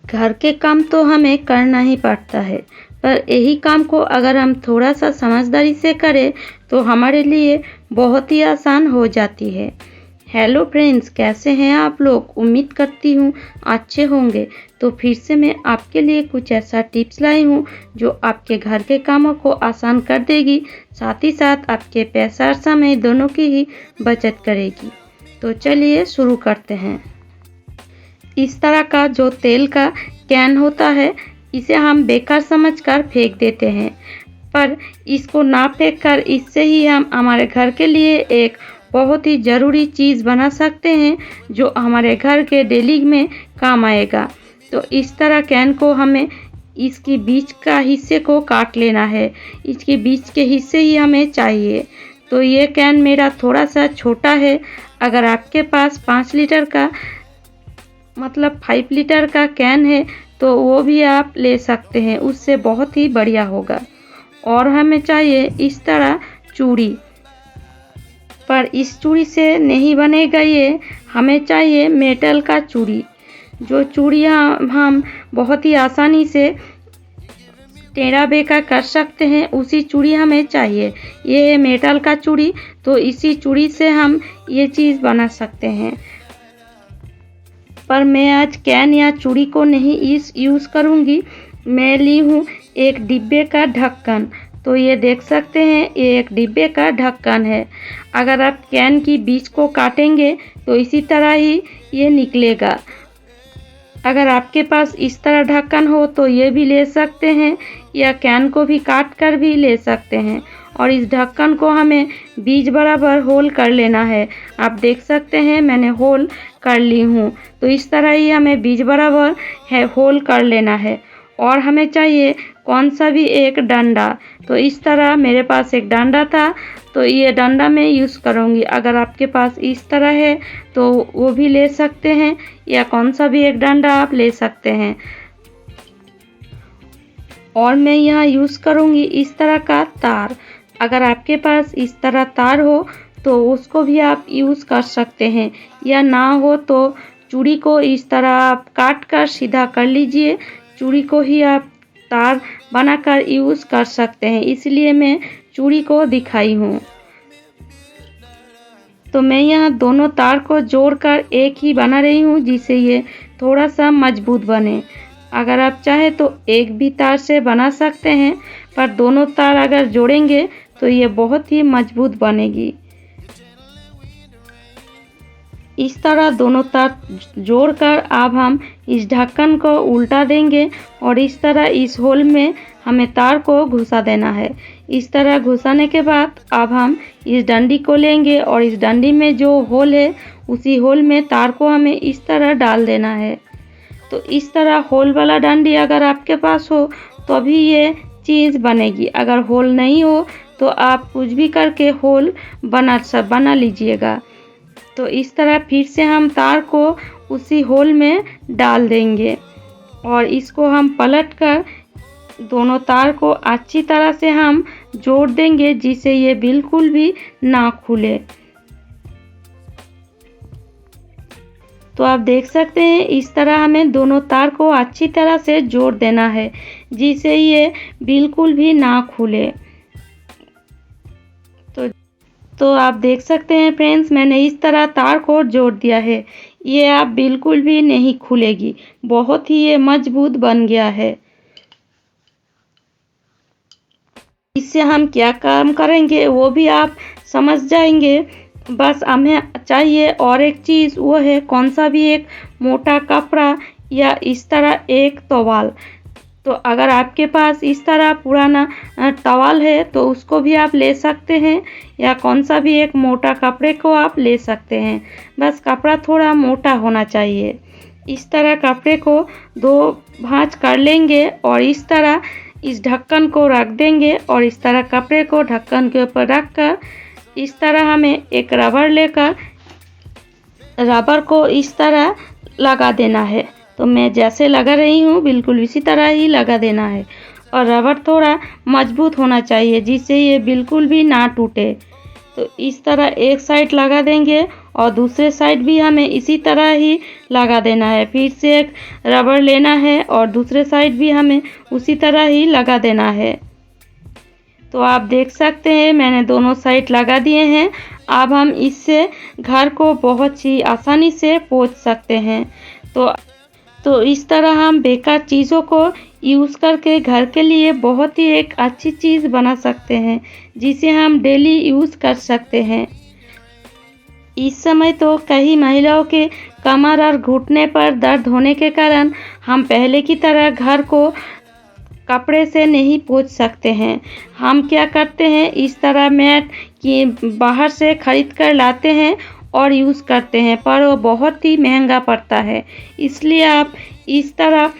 घर के काम तो हमें करना ही पड़ता है, पर यही काम को अगर हम थोड़ा सा समझदारी से करें तो हमारे लिए बहुत ही आसान हो जाती है। हेलो फ्रेंड्स, कैसे हैं आप लोग? उम्मीद करती हूँ अच्छे होंगे। तो फिर से मैं आपके लिए कुछ ऐसा टिप्स लाई हूँ जो आपके घर के कामों को आसान कर देगी, साथ ही साथ आपके पैसा और समय दोनों की ही बचत करेगी। तो चलिए शुरू करते हैं। इस तरह का जो तेल का कैन होता है, इसे हम बेकार समझकर फेंक देते हैं, पर इसको ना फेंक कर इससे ही हम हमारे घर के लिए एक बहुत ही ज़रूरी चीज़ बना सकते हैं जो हमारे घर के डेली में काम आएगा। तो इस तरह कैन को हमें इसकी बीच का हिस्से को काट लेना है, इसके बीच के हिस्से ही हमें चाहिए। तो ये कैन मेरा थोड़ा सा छोटा है। अगर आपके पास 5 लीटर का मतलब 5 लीटर का कैन है तो वो भी आप ले सकते हैं, उससे बहुत ही बढ़िया होगा। और हमें चाहिए इस तरह चूड़ी, पर इस चूड़ी से नहीं बनेगा ये, हमें चाहिए मेटल का चूड़ी। जो चूड़ियाँ हम बहुत ही आसानी से टेढ़ा बेका कर सकते हैं, उसी चूड़ी हमें चाहिए। ये है मेटल का चूड़ी, तो इसी चूड़ी से हम ये चीज़ बना सकते हैं। पर मैं आज कैन या चूड़ी को नहीं यूज़ करूँगी। मैं ली हूँ एक डिब्बे का ढक्कन। तो ये देख सकते हैं, ये एक डिब्बे का ढक्कन है। अगर आप कैन की बीच को काटेंगे तो इसी तरह ही ये निकलेगा। अगर आपके पास इस तरह ढक्कन हो तो ये भी ले सकते हैं, या कैन को भी काट कर भी ले सकते हैं। और इस ढक्कन को हमें बीच बराबर होल कर लेना है। आप देख सकते हैं मैंने होल कर ली हूँ। तो इस तरह ही हमें बीच बराबर है होल कर लेना है। और हमें चाहिए कौन सा भी एक डंडा। तो इस तरह मेरे पास एक डंडा था, तो ये डंडा मैं यूज़ करूँगी। अगर आपके पास इस तरह है तो वो भी ले सकते हैं, या कौन सा भी एक डंडा आप ले सकते हैं। और मैं यहाँ यूज़ करूँगी इस तरह का तार। अगर आपके पास इस तरह तार हो तो उसको भी आप यूज़ कर सकते हैं, या ना हो तो चूड़ी को इस तरह आप काट कर सीधा कर लीजिए। चूड़ी को ही आप तार बनाकर यूज़ कर सकते हैं, इसलिए मैं चूड़ी को दिखाई हूँ। तो मैं यहाँ दोनों तार को जोड़कर एक ही बना रही हूँ, जिससे ये थोड़ा सा मजबूत बने। अगर आप चाहे तो एक भी तार से बना सकते हैं, पर दोनों तार अगर जोड़ेंगे तो ये बहुत ही मजबूत बनेगी। इस तरह दोनों तार जोड़कर अब हम इस ढक्कन को उल्टा देंगे और इस तरह इस होल में हमें तार को घुसा देना है। इस तरह घुसाने के बाद अब हम इस डंडी को लेंगे और इस डंडी में जो होल है उसी होल में तार को हमें इस तरह डाल देना है। तो इस तरह होल वाला डंडी अगर आपके पास हो तो भी ये चीज़ बनेगी। अगर होल नहीं हो तो आप कुछ भी करके होल बना लीजिएगा। तो इस तरह फिर से हम तार को उसी होल में डाल देंगे और इसको हम पलटकर दोनों तार को अच्छी तरह से हम जोड़ देंगे, जिससे ये बिल्कुल भी ना खुले। तो आप देख सकते हैं इस तरह हमें दोनों तार को अच्छी तरह से जोड़ देना है, जिससे ये बिल्कुल भी ना खुले। तो आप देख सकते हैं फ्रेंड्स, मैंने इस तरह तार को जोड़ दिया है। ये अब बिल्कुल भी नहीं खुलेगी, बहुत ही ये मजबूत बन गया है। इससे हम क्या काम करेंगे वो भी आप समझ जाएंगे। बस हमें चाहिए और एक चीज़, वो है कौन सा भी एक मोटा कपड़ा या इस तरह एक तौल। तो अगर आपके पास इस तरह पुराना टॉवल है तो उसको भी आप ले सकते हैं, या कौन सा भी एक मोटा कपड़े को आप ले सकते हैं। बस कपड़ा थोड़ा मोटा होना चाहिए। इस तरह कपड़े को 2 भांज कर लेंगे और इस तरह इस ढक्कन को रख देंगे और इस तरह कपड़े को ढक्कन के ऊपर रख कर इस तरह हमें एक रबर लेकर रबर को इस तरह लगा देना है। तो मैं जैसे लगा रही हूँ बिल्कुल इसी तरह ही लगा देना है। और रबर थोड़ा मजबूत होना चाहिए, जिससे ये बिल्कुल भी ना टूटे। तो इस तरह एक साइड लगा देंगे और दूसरे साइड भी हमें इसी तरह ही लगा देना है। फिर से एक रबड़ लेना है और दूसरे साइड भी हमें उसी तरह ही लगा देना है। तो आप देख सकते हैं मैंने दोनों साइड लगा दिए हैं। अब हम इससे घर को बहुत ही आसानी से पोंछ सकते हैं। तो इस तरह हम बेकार चीज़ों को यूज़ करके घर के लिए बहुत ही एक अच्छी चीज़ बना सकते हैं, जिसे हम डेली यूज़ कर सकते हैं। इस समय तो कई महिलाओं के कमर और घुटने पर दर्द होने के कारण हम पहले की तरह घर को कपड़े से नहीं पोंछ सकते हैं। हम क्या करते हैं, इस तरह मैट कि बाहर से खरीद कर लाते हैं और यूज़ करते हैं, पर वो बहुत ही महंगा पड़ता है। इसलिए आप इस तरह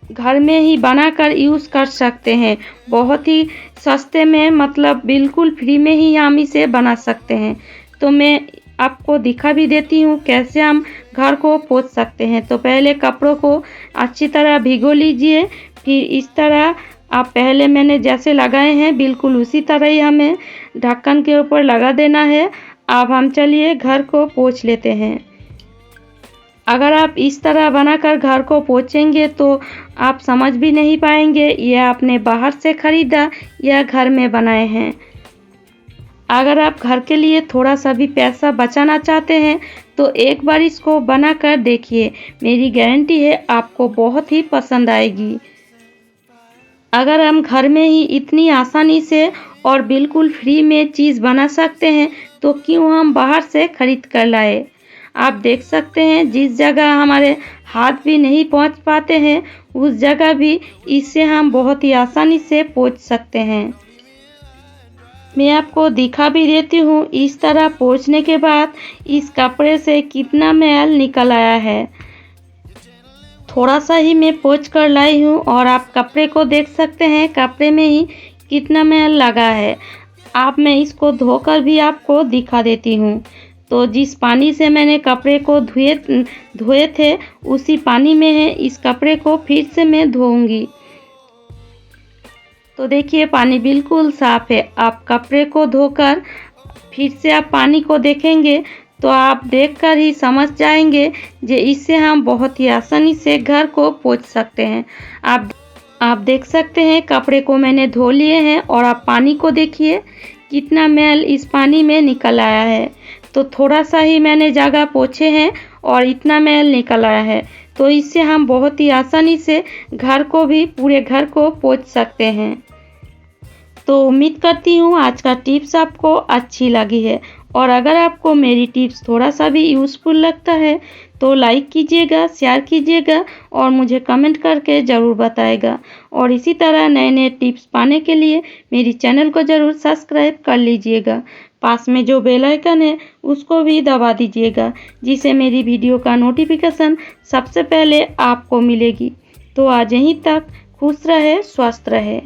घर में ही बनाकर यूज़ कर सकते हैं। बहुत ही सस्ते में, मतलब बिल्कुल फ्री में ही हम इसे बना सकते हैं। तो मैं आपको दिखा भी देती हूँ कैसे हम घर को पोंछ सकते हैं। तो पहले कपड़ों को अच्छी तरह भिगो लीजिए। फिर इस तरह आप पहले मैंने जैसे लगाए हैं बिल्कुल उसी तरह ही हमें ढक्कन के ऊपर लगा देना है। अब हम चलिए घर को पोंछ लेते हैं। अगर आप इस तरह बनाकर घर को पोंछेंगे तो आप समझ भी नहीं पाएंगे ये आपने बाहर से खरीदा या घर में बनाए हैं। अगर आप घर के लिए थोड़ा सा भी पैसा बचाना चाहते हैं तो एक बार इसको बनाकर देखिए, मेरी गारंटी है आपको बहुत ही पसंद आएगी। अगर हम घर में ही इतनी आसानी से और बिल्कुल फ्री में चीज़ बना सकते हैं तो क्यों हम बाहर से खरीद कर लाए। आप देख सकते हैं जिस जगह हमारे हाथ भी नहीं पहुंच पाते हैं उस जगह भी इससे हम बहुत ही आसानी से पोंछ सकते हैं। मैं आपको दिखा भी देती हूँ इस तरह पोंछने के बाद इस कपड़े से कितना मैल निकल आया है। थोड़ा सा ही मैं पोंछ कर लाई हूँ और आप कपड़े को देख सकते हैं कपड़े में ही कितना मैल लगा है। आप मैं इसको धोकर भी आपको दिखा देती हूँ। तो जिस पानी से मैंने कपड़े को धोए थे उसी पानी में है इस कपड़े को फिर से मैं धोऊंगी। तो देखिए पानी बिल्कुल साफ़ है। आप कपड़े को धोकर फिर से आप पानी को देखेंगे तो आप देखकर ही समझ जाएंगे कि इससे हम बहुत ही आसानी से घर को पोंछ सकते हैं। आप देख सकते हैं कपड़े को मैंने धो लिए हैं और आप पानी को देखिए कितना मैल इस पानी में निकल आया है। तो थोड़ा सा ही मैंने जगह पोंछे हैं और इतना मैल निकल आया है। तो इससे हम बहुत ही आसानी से घर को भी पूरे घर को पोंछ सकते हैं। तो उम्मीद करती हूँ आज का टिप्स आपको अच्छी लगी है और अगर आपको मेरी टिप्स थोड़ा सा भी यूज़फुल लगता है तो लाइक कीजिएगा, शेयर कीजिएगा और मुझे कमेंट करके ज़रूर बताएगा। और इसी तरह नए नए टिप्स पाने के लिए मेरी चैनल को ज़रूर सब्सक्राइब कर लीजिएगा। पास में जो बेल आइकन है उसको भी दबा दीजिएगा जिससे मेरी वीडियो का नोटिफिकेशन सबसे पहले आपको मिलेगी। तो आज यहीं तक, खुश रहे, स्वस्थ रहे।